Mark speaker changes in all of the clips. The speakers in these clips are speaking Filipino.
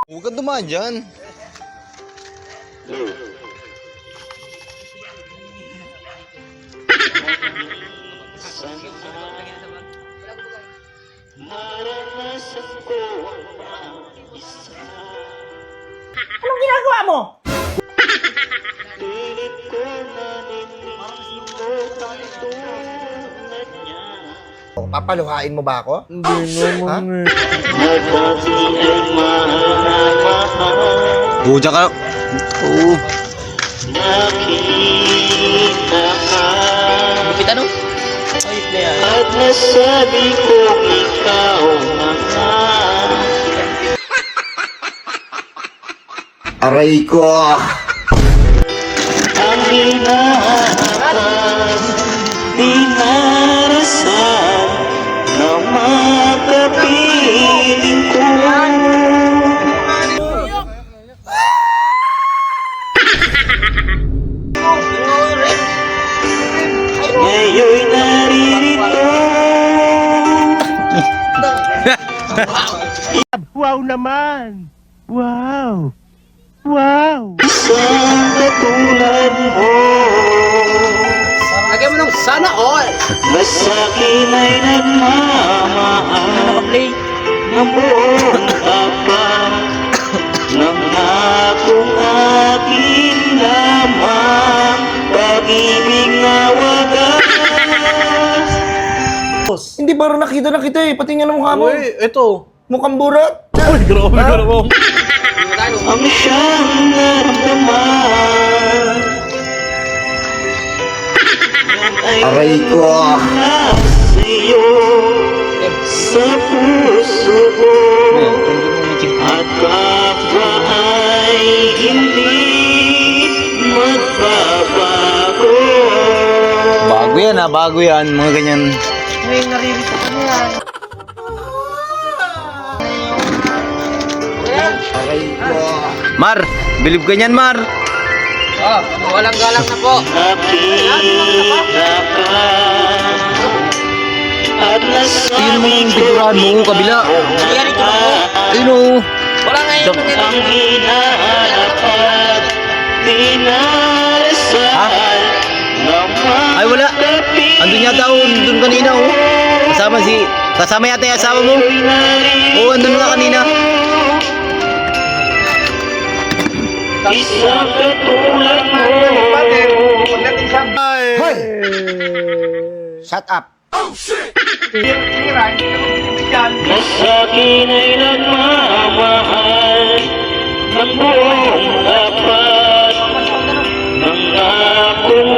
Speaker 1: Huwag kang dumaan dyan.
Speaker 2: Anong ginagawa mo? Papaluhain mo ba ako?
Speaker 3: Hindi naman
Speaker 1: Puja ka. Oo.
Speaker 4: Lupit ano? Ayos na yan.
Speaker 5: At nasabi kong ikaw na nga.
Speaker 2: Aray ko!
Speaker 5: Ang inaakas, dinarasan na makapiling ko. Ngayon'y naririto.
Speaker 3: Wow naman! Wow! Wow!
Speaker 5: Isang katulad mo.
Speaker 4: Lagyan mo ng sana all!
Speaker 5: Mas akin ay nagmamahal ng buong tapat ng akong akin lamang pag-ibig na wagas.
Speaker 2: Hindi ba rin nakita na kita eh, pati nga ng mukha mo.
Speaker 3: Uy, ito!
Speaker 2: Mukhang burat.
Speaker 3: Uy, grabe ka naman!
Speaker 5: Ang siyang naramdaman
Speaker 2: Aray ko!
Speaker 5: sa'yo sa puso ko at kapwa ay hindi magbabago.
Speaker 1: Bago yan ha, bago yan. Mga ganyan.
Speaker 4: Ngayon naririto ka na yan.
Speaker 2: Aray ko!
Speaker 1: Mar, bilib ka niyan, Mar.
Speaker 4: Oh, walang galang na po.
Speaker 5: Nakita ka at
Speaker 1: Tingnan mo yung biguraan mo, kabila.
Speaker 4: Yan ito po.
Speaker 1: Ayun o.
Speaker 4: Wala nga yung
Speaker 5: ang hinahanap at dinarasal na
Speaker 1: Ay, wala. Andun yata o, andun kanina o. Kasama yata yung asawa mo. Oo, andun nga kanina.
Speaker 5: isang katulad mo.
Speaker 2: Hoy! Shut up!
Speaker 5: Na sa'kin ay nagmamahal ng buong tapat ng akong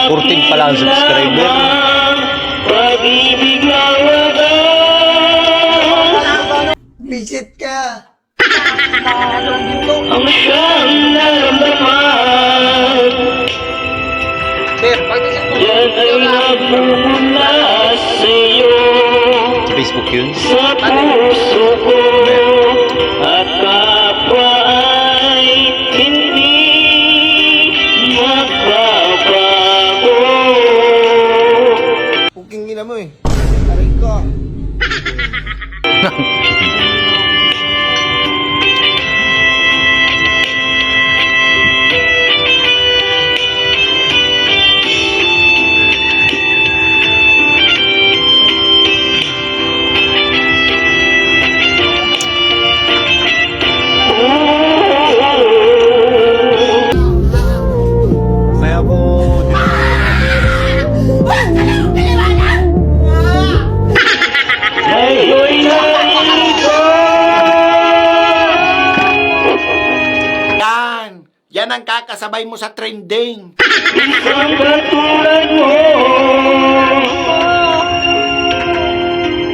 Speaker 1: 14 pa lang ang subscriber.
Speaker 5: pag-ibig na wagas.
Speaker 2: Visit ka!
Speaker 5: Ang siyang naramdaman
Speaker 4: Sir, pagdating mo.
Speaker 5: yan ay nagmumula sa'yo
Speaker 1: Sa Facebook yun.
Speaker 5: sa puso ko at kapwa ay hindi magbabago.
Speaker 2: Puking ina mo eh. Aray ko!
Speaker 3: Kaya po...
Speaker 5: Ngayon'y narito.
Speaker 2: Yan ang kakasabay mo sa trending.
Speaker 5: Isang katulad mo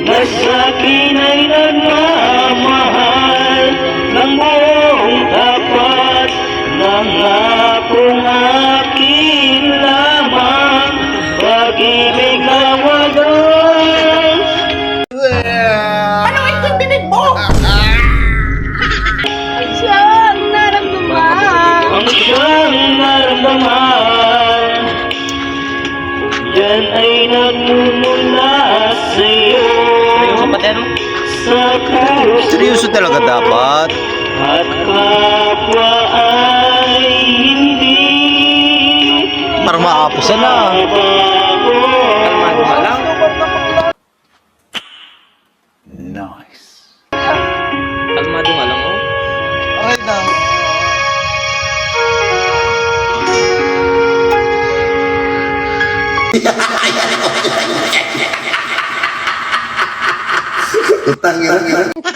Speaker 5: na sa'kin ay nagmamahal ng buong tapat ng akong akin lamang pag-ibig na wagas.
Speaker 2: Ano yung bibig mo?
Speaker 5: Ang siyang naramdaman yan ay nagmumula sa'yo
Speaker 4: Yung kapatid mo.
Speaker 5: sa puso
Speaker 1: Seryoso talaga dapat.
Speaker 5: at kapwa ay hindi
Speaker 1: Parang makapusan na.
Speaker 5: bago.
Speaker 4: Kalmado ka lang. Kalmado nga lang, oh.
Speaker 2: Okay na. Utang yun.